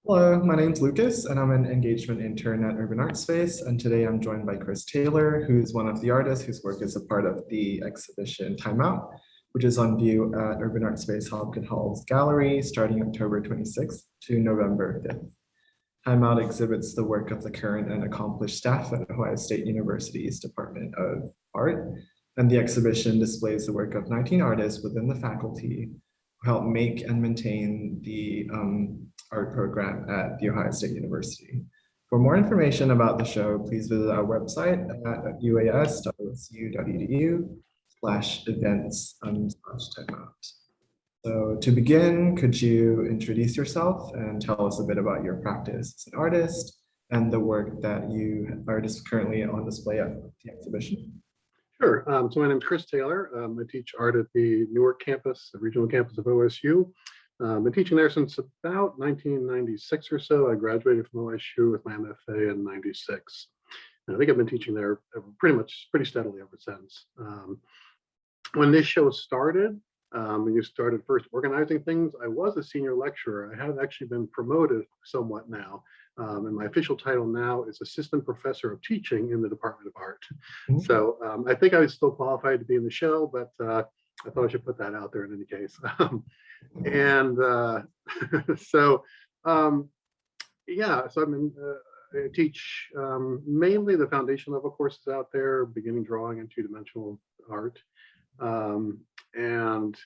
Hello, my name's Lucas, and I'm an engagement intern at Urban Art Space. And today I'm joined by Chris Taylor, who's one of the artists whose work is a part of the exhibition Timeout, which is on view at Urban Art Space Hopkins Hall's gallery starting October 26th to November 5th. Timeout exhibits the work of the current and accomplished staff at Ohio State University's Department of Art, and the exhibition displays the work of 19 artists within the faculty who help make and maintain the art program at The Ohio State University. For more information about the show, please visit our website at uas.osu.edu/events/timeout. So to begin, could you introduce yourself and tell us a bit about your practice as an artist and the work that you are just currently on display at the exhibition? Sure. So my name is Chris Taylor. I teach art at the Newark campus, the regional campus of OSU. Been teaching there since about 1996 or so. I graduated from OSU with my MFA in '96. And I think I've been teaching there pretty steadily ever since. When this show started, when you started first organizing things, I was a senior lecturer. I have actually been promoted somewhat now. And my official title now is Assistant Professor of Teaching in the Department of Art. So I think I was still qualified to be in the show, but I thought I should put that out there in any case. Yeah, so I teach mainly the foundation level courses out there, beginning drawing and two-dimensional art. And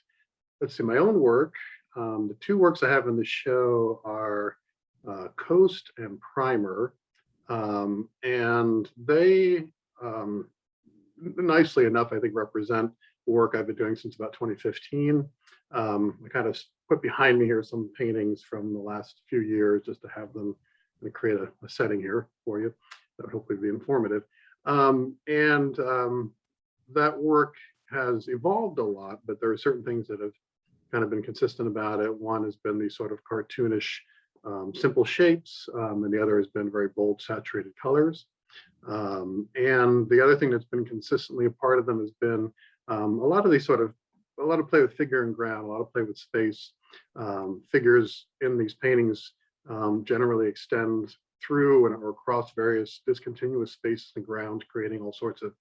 let's see, my own work, the two works I have in the show are Coast and Primer. And they, nicely enough, I think represent the work I've been doing since about 2015. I kind of put behind me here some paintings from the last few years just to have them and create a setting here for you that would hopefully be informative. That work has evolved a lot, but there are certain things that have kind of been consistent about it. One has been these sort of cartoonish, simple shapes, and the other has been very bold, saturated colors. And the other thing that's been consistently a part of them has been a lot of play with figure and ground, a lot of play with space. Figures in these paintings generally extend through or across various discontinuous spaces and ground, creating all sorts of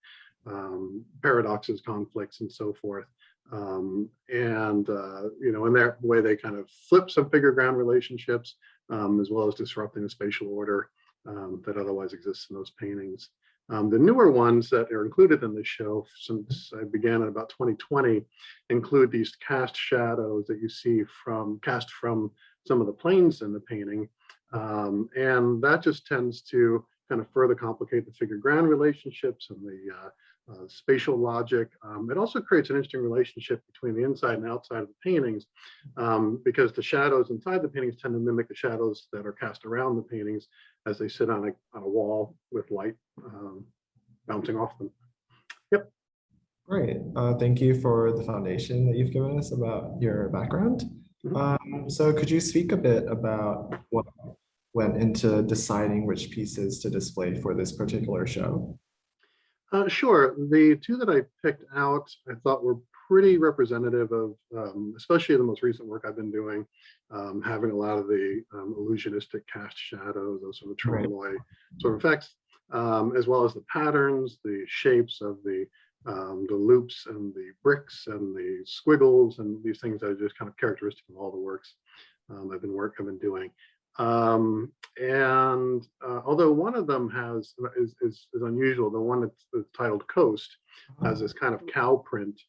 paradoxes, conflicts, and so forth. In that way, they kind of flip some figure ground relationships, as well as disrupting the spatial order that otherwise exists in those paintings. The newer ones that are included in this show, since I began in about 2020, include these cast shadows that you see cast from some of the planes in the painting. And that just tends to kind of further complicate the figure ground relationships and the spatial logic. It also creates an interesting relationship between the inside and outside of the paintings, because the shadows inside the paintings tend to mimic the shadows that are cast around the paintings as they sit on a wall with light bouncing off them. Yep. Great. Thank you for the foundation that you've given us about your background. So could you speak a bit about what went into deciding which pieces to display for this particular show? Sure. The two that I picked out, I thought were pretty representative of, especially the most recent work I've been doing, having a lot of the illusionistic cast shadows, those sort of tremolo sort of effects, as well as the patterns, the shapes of the loops and the bricks and the squiggles and these things that are just kind of characteristic of all the works I've been doing. Although one of them is unusual, the one that's titled Coast has this kind of cow print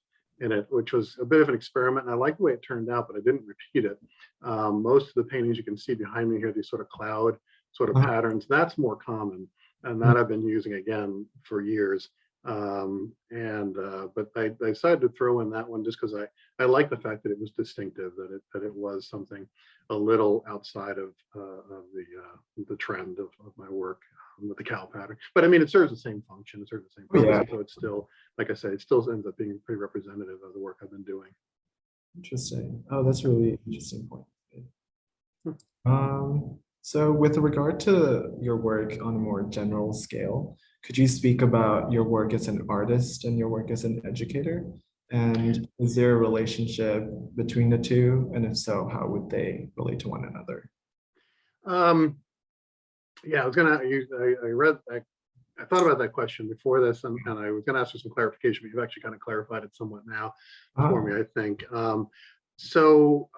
in it, which was a bit of an experiment. And I like the way it turned out, but I didn't repeat it. Most of the paintings you can see behind me here, these sort of cloud sort of patterns, that's more common. And that I've been using again for years. But I decided to throw in that one just because I like the fact that it was distinctive, that it was something a little outside of the trend of my work with the cow pattern. But I mean, it serves the same function, it serves the same purpose. So it's still, like I said, it still ends up being pretty representative of the work I've been doing. Interesting. Oh, that's a really interesting point. So with regard to your work on a more general scale, could you speak about your work as an artist and your work as an educator? And is there a relationship between the two? And if so, how would they relate to one another? Um, yeah, I thought about that question before this, and I was going to ask for some clarification, but you've actually kind of clarified it somewhat now for me, Oh, I think. So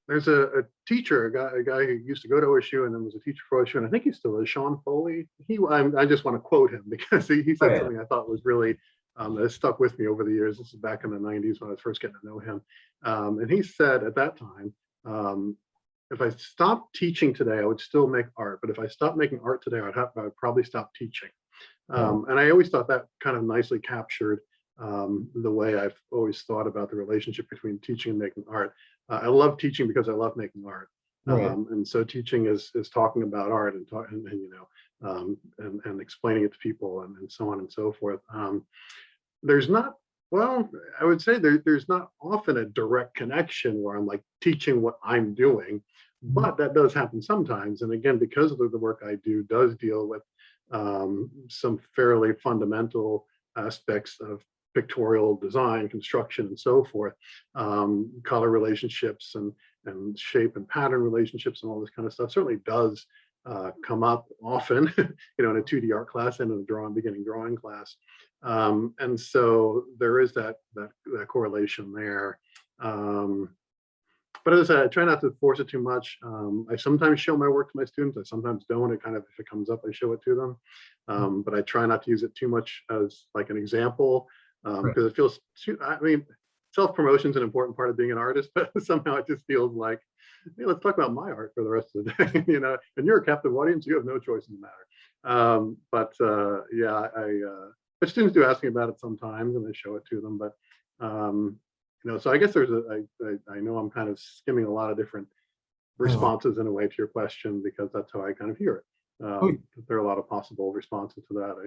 there's a teacher, a guy who used to go to OSU and then was a teacher for OSU, and I think he still is, Sean Foley. I just want to quote him because he said right. something I thought was really that stuck with me over the years. This is back in the 90s when I was first getting to know him. And he said at that time, if I stopped teaching today, I would still make art. But if I stopped making art today, I would probably stop teaching. Oh, And I always thought that kind of nicely captured the way I've always thought about the relationship between teaching and making art. I love teaching because I love making art. right. And so teaching is talking about art and explaining it to people and so on and so forth. There's not, well, I would say there's not often a direct connection where I'm like teaching what I'm doing, Mhm. but that does happen sometimes. And again, because of the work I do does deal with some fairly fundamental aspects of pictorial design, construction, and so forth, color relationships and shape and pattern relationships and all this kind of stuff certainly does come up often, in a 2D art class and in a beginning drawing class. And so there is that correlation there. But as I said, I try not to force it too much. I sometimes show my work to my students. I sometimes don't. It kind of, if it comes up, I show it to them. But I try not to use it too much as like an example Right. because it feels too, I mean, self-promotion is an important part of being an artist, but somehow it just feels like, hey, let's talk about my art for the rest of the day, and you're a captive audience, you have no choice in the matter. Yeah, but students do ask me about it sometimes and I show it to them, but so I guess I know I'm kind of skimming a lot of different Oh, responses in a way to your question because that's how I kind of hear it. oh, There are a lot of possible responses to that.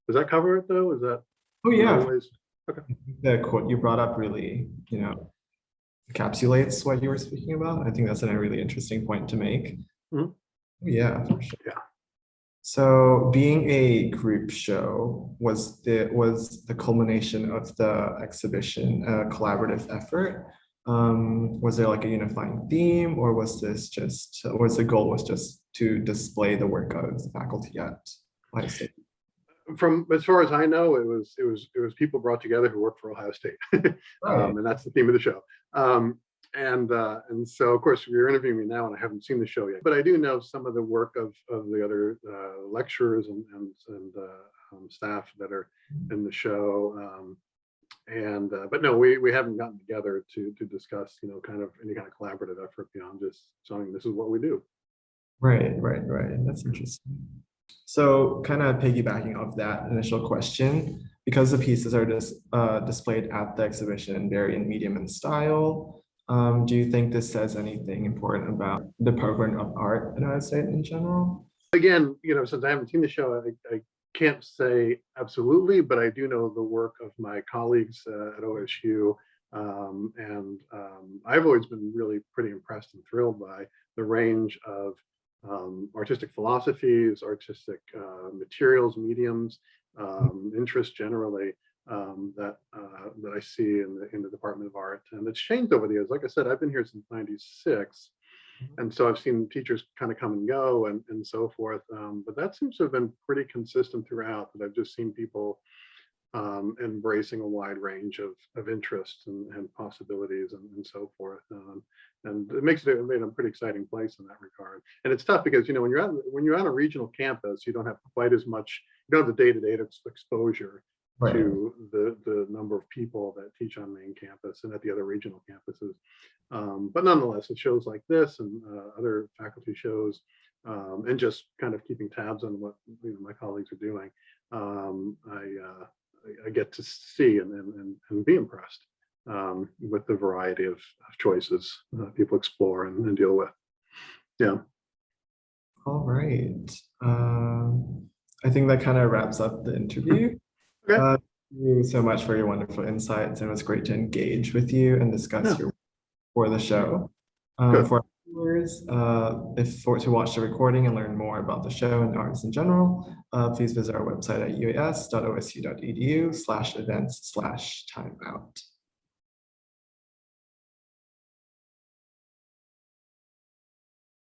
Does that cover it though? Is that oh in other yeah. ways? Okay. The quote you brought up really, encapsulates what you were speaking about. I think that's a really interesting point to make. Mhm. Yeah, for sure. Yeah. So being a group show, was the culmination of the exhibition a collaborative effort? Was there like a unifying theme, or was the goal was just to display the work of the faculty at Ohio State? From as far as I know, it was people brought together who work for Ohio State, Right. and that's the theme of the show. And so of course you're interviewing me now, and I haven't seen the show yet, but I do know some of the work of the other lecturers and staff that are in the show. But no, we haven't gotten together to discuss kind of any kind of collaborative effort beyond just saying this is what we do. Right. That's interesting. So, kind of piggybacking off that initial question, because the pieces are just displayed at the exhibition and vary in medium and style, do you think this says anything important about the program of art in Ohio State in general? Again, since I haven't seen the show, I can't say absolutely, but I do know the work of my colleagues at OSU. I've always been really pretty impressed and thrilled by the range of artistic philosophies, artistic materials, mediums, interests generally that I see in the Department of Art. And it's changed over the years. Like I said, I've been here since '96. And so I've seen teachers kind of come and go and so forth. But that seems to have been pretty consistent throughout, that I've just seen people embracing a wide range of interests and possibilities and so forth. And it makes it made a pretty exciting place in that regard. And it's tough because, when you're on a regional campus, you don't have quite as much, you don't have the day-to-day exposure Right. to the number of people that teach on main campus and at the other regional campuses. But nonetheless, with shows like this and other faculty shows, and just kind of keeping tabs on what my colleagues are doing, I get to see and be impressed with the variety of choices people explore and deal with. Yeah. All right. I think that kind of wraps up the interview. Okay. Thank you so much for your wonderful insights, and it was great to engage with you and discuss Yeah. your for the show. Good. For our viewers, to watch the recording and learn more about the show and arts in general, please visit our website at uas.osu.edu/events/timeout.